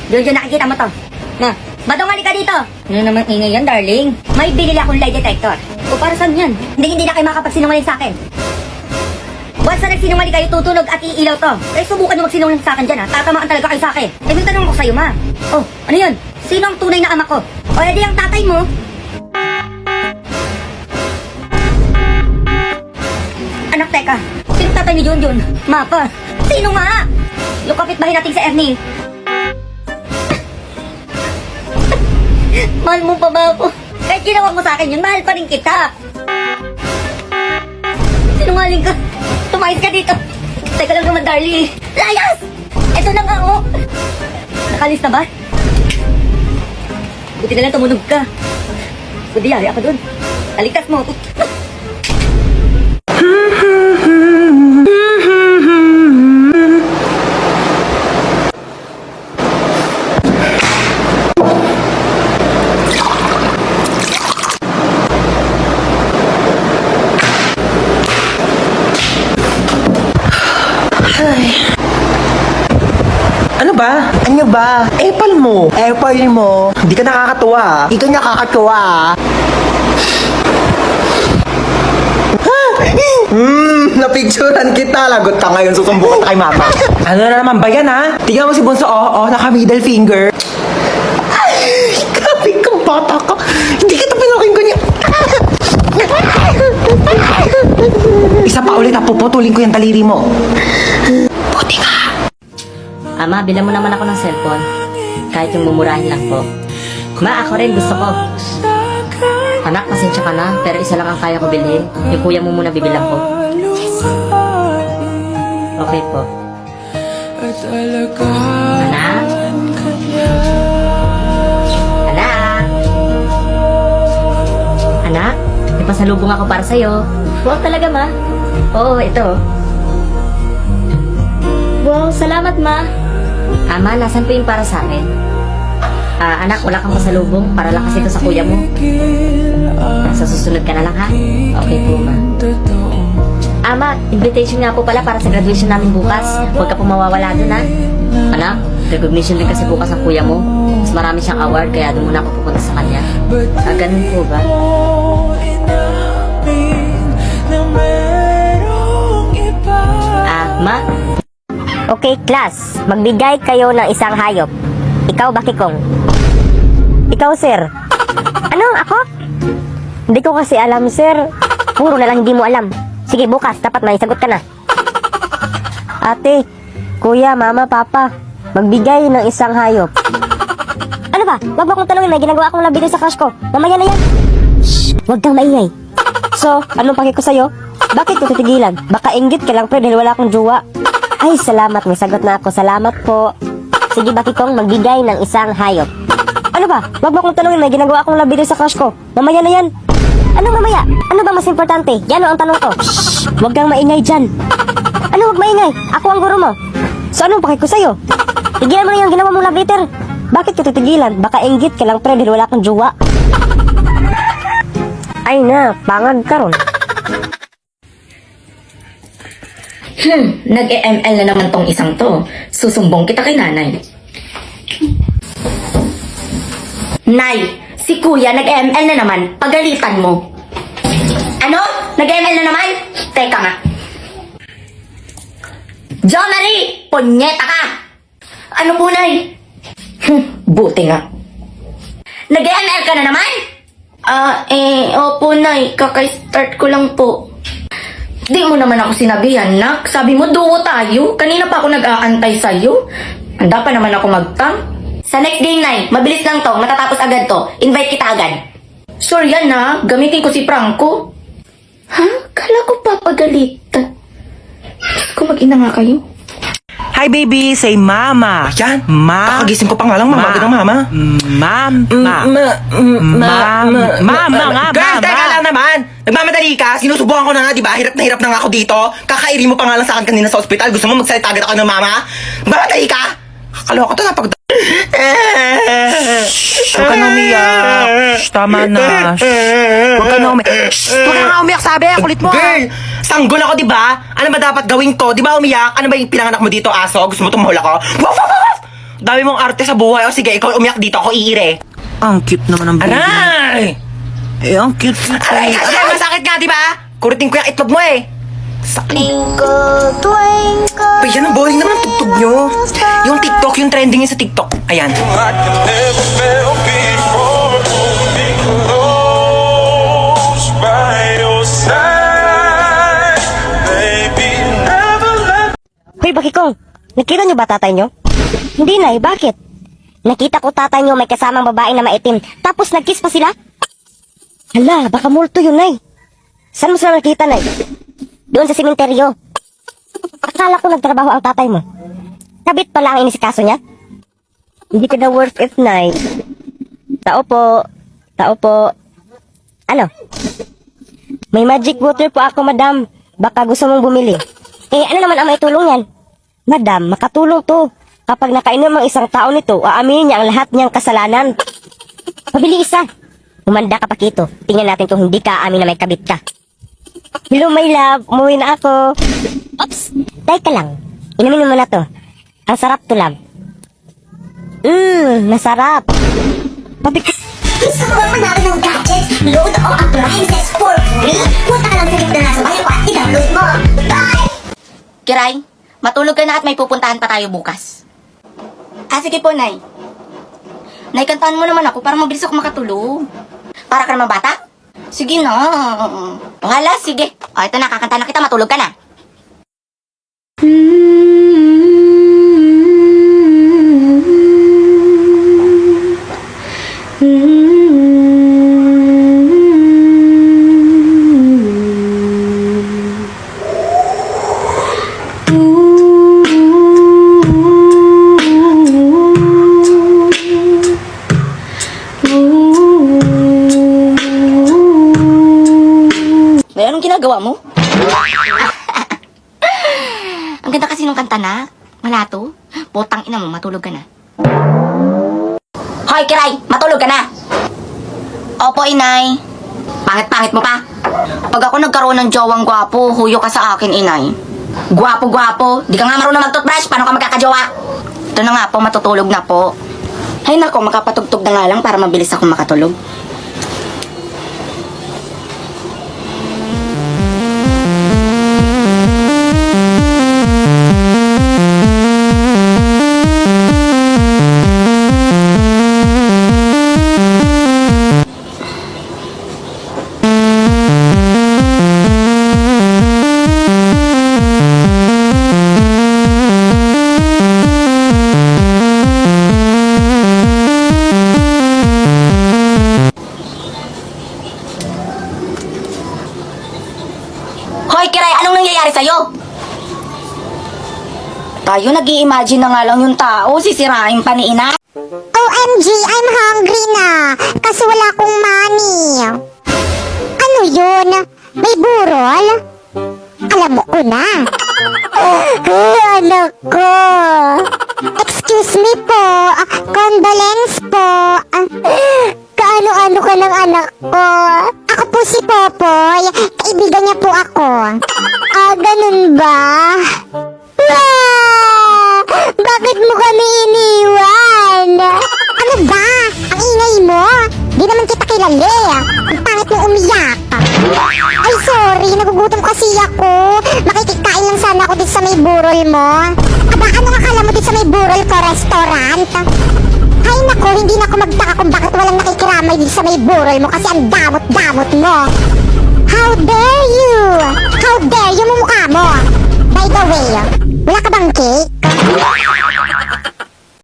Diyan nakikita mo to. Na, madungali ka dito. Ano naman ingay yan, darling? May binili akong lie detector. O para saan yan? Hindi na kayo makapagsinungaling sa akin. Once na nagsinungaling kayo, tutunog at iilaw to. Eh, subukan nyo magsinungaling sa akin dyan, ha? Tatamaan talaga kayo sa akin. Eh, may tanong ko sa'yo, ma. Oh, ano yun? Sino ang tunay na ama ko? O, edi ang tatay mo. Anak, teka. Sino tatay ni Junjun? Mapa. Sino nga? Yung kapitbahay natin sa Ernie. Mahal mo pa ba ako? Kahit ginawa mo sa akin yun, mahal pa rin kita. Sinungaling ka. Tumayos ka dito. Teka lang naman, darling. Layas! Ito na nga, oh. Nakalis na ba? Buti na lang tumunog ka. Buti yari ako dun. Alikas mo. Ano ba? Ano ba? Epal mo. Apple mo. Hindi ka nakakatuwa. Di ka nakakatuwa. Napicturean kita. Lagot ka ngayon. Susumbukan kay mama. Ano na naman ba yan, ha? Tingnan mo si Bunso. Naka middle finger. Ay, grabe kang bata ka. Hindi kita pinaking ganyan. Isa pa ulit, puputulin ko yung daliri mo. Buti ka. Ama, bilang mo naman ako ng cellphone. Kahit yung mumurahin lang po. Ma, ako rin gusto ko. Anak, pasensya ka na, pero isa lang ang kaya ko bilhin. Yung kuya mo muna bibilang ko. Okay po. Anak? Anak? Anak? May pasalubong ako para sa'yo. Wow, talaga, ma? Oo, ito. Wow, salamat, ma. Ama, nasan po yung para sa akin? Anak, wala kang pasalubong. Para lang kasi ito sa kuya mo. Sa susunod ka na lang, ha? Okay po, ma. Ama, invitation nga po pala para sa graduation namin bukas. Huwag ka po mawawala dun, ha? Anak, recognition din kasi bukas ang kuya mo. Mas marami siyang award, kaya doon muna ako pupunta sa kanya. Ganun po ba? Ma? Okay, class. Magbigay kayo ng isang hayop. Ikaw, Bakikong. Ikaw, sir. Ano? Ako? Hindi ko kasi alam, sir. Puro na lang hindi mo alam. Sige, bukas. Dapat may sagot ka na. Ate, kuya, mama, papa. Magbigay ng isang hayop. Ano ba? Wag mo akong tanongin. May ginagawa akong labito sa crush ko. Mamaya na yan. Shh! Huwag kang maingay. So, anong paki ko sa'yo? Bakit ko titigilan? Baka inggit ka lang, pre, dahil wala akong jowa. Ay, salamat. May sagot na ako. Salamat po. Sige, Bakikong, magbigay ng isang hayop. Ano ba? Wag mo akong tanongin. May ginagawa akong labito sa crush ko. Mamaya na yan. Anong mamaya? Ano ba mas importante? Yan o ang tanong ko. Shhh! Huwag kang maingay dyan. Ano huwag maingay? Ako ang guro mo. So, anong paki ko sa'yo? Tigilan mo na yung ginawa mong love letter. Bakit ko titigilan? Baka inggit ka lang, pre, dahil wala akong jowa. Ay na, pangag ka ron. Nag-ML na naman tong isang to. Susumbong kita kay nanay. Nay, si kuya nag-ML na naman. Pagalitan mo. Ano? Nag-ML na naman? Teka nga. Jo Marie! Punyeta ka! Ano po, nay? Buti nga. Nag-ML ka na naman? Opo, nay. Kaka-start ko lang po. Di mo naman ako sinabihan, nak. Sabi mo, duo tayo. Kanina pa ako nag-aantay sa'yo. Handa pa naman ako mag-tam. Sa next game, Nay, mabilis lang to. Matatapos agad to. Invite kita agad. Sure yan, ha? Gamitin ko si Franco. Ha? Kala ko papagalitan. Kung mag-ina nga kayo. Hi baby, say mama. Yan. Ma. Kakagising ko pa nga lang, mama. Ng mama. Mama nga, Girl, mama. teka lang naman. Nagmamadali ka. Sinusubukan ko na nga, di ba? Hirap na nga ako dito. Kakairi mo pa nga lang sa akin kanina sa ospital. Gusto mo magsalita agad ako ng mama? Nagmamadali ka. Kakaloka to, napag... Huwag ka na umiyak. Shh, tama na. Huwag ka na umiyak. Huwag ka na umiyak, sabi. Kulit mo. Girl, sanggol ako, di ba? Ano ba dapat gawin ko? Di ba umiyak? Ano ba yung pinanganak mo dito, aso? Gusto mo tumahol ako? Waf, waf, waf! Dami mong arte sa buhay. O sige, ikaw umiyak dito. Ako iire. Ang cute naman ng baby. Aray! Eh, ang cute. Aray! Aray! Masakit nga, di ba? Kurutin ko yung itlog mo eh. Sakit. Twinkle, twinkle. Ba, yan ang boring naman ang tugtog nyo. Yung TikTok, yung trending yun sa TikTok. Ayan. I can never feel before being close by your side, baby. Never let Hoy, Bakikong, nakita niyo ba tatay niyo? Hindi, Nay, bakit? Nakita ko tatay niyo may kasamang babae na maitim, tapos nag-kiss pa sila? Hala, baka multo yun, Nay. Saan mo sila nakita, Nay? Doon sa simenteryo. Akala ko nagtrabaho ang tatay mo. Kabit pala ang inisikaso niya? Hindi ka na worth it, Nay. Tao po. Tao po. Ano? May magic water po ako, madam. Baka gusto mong bumili. Eh, ano naman ang may tulong yan? Madam, makatulong to. Kapag nakainom ang isang tao nito, aaminin niya ang lahat niyang kasalanan. Pabili isa. Humanda ka, Pakito. Tingnan natin kung hindi ka aamin na may kabit ka. Hello, my love. Umuwi na ako. Oops. Teka lang. Inumin mo na to. Ang sarap to, love. Masarap. Pabik... Gusto mo bang manalo ng gadgets, load o appliances for free? Punta ka lang sa link na nasa bio at i-download mo. Bye! Kiray, matulog ka na at may pupuntahan pa tayo bukas. Ah, sige po, Nay. Nay, kantahan mo naman ako para mabilis ako makatulog. Para ka naman bata? Sige na. O hala, sige. O, ito na, kakanta na kita, matulog ka na. May anong ginagawa mo? Ang ganda kasi nung kanta na. Wala to. Potang ina mo, matulog ka na. Hoy, Kiray! Matulog ka na! Opo, inay. Pangit-pangit mo pa. Pag ako nagkaroon ng jowang gwapo, huyo ka sa akin, inay. Gwapo-gwapo. Di ka nga marunong mag-toothbrush. Paano ka magkakajowa? Ito na nga po, matutulog na po. Ay nako, makapatugtog na nga lang para mabilis ako makatulog. Hoy, Kiray, anong nangyayari sa'yo? Tayo nag-i-imagine na nga lang yung tao, sisirain pa ni ina. OMG, I'm hungry na. Kasi wala akong money. Ano yun? May burol? Alam mo ko na. Anak ko. Excuse me po. Condolence po. Kaano-ano ka ng anak ko? Ako po si Popoy. Kaibigan niya po ako. Ganun ba? Bakit mo kami iniwan? Ano ba? Ang ingay mo? Di naman kita kilala. Ang pangit mo umiyak. Ay, sorry. Nagugutom kasi ako. Makikikain lang sana ako dito sa may burol mo. Aba, ano akala mo dito sa may burol ko restaurant? Ay, nako. Hindi na ako magtaka kung bakit walang nakikiramay dito sa may burol mo kasi ang damot-damot mo. How dare you? How dare you mumukha mo? By the way, wala ka bang cake?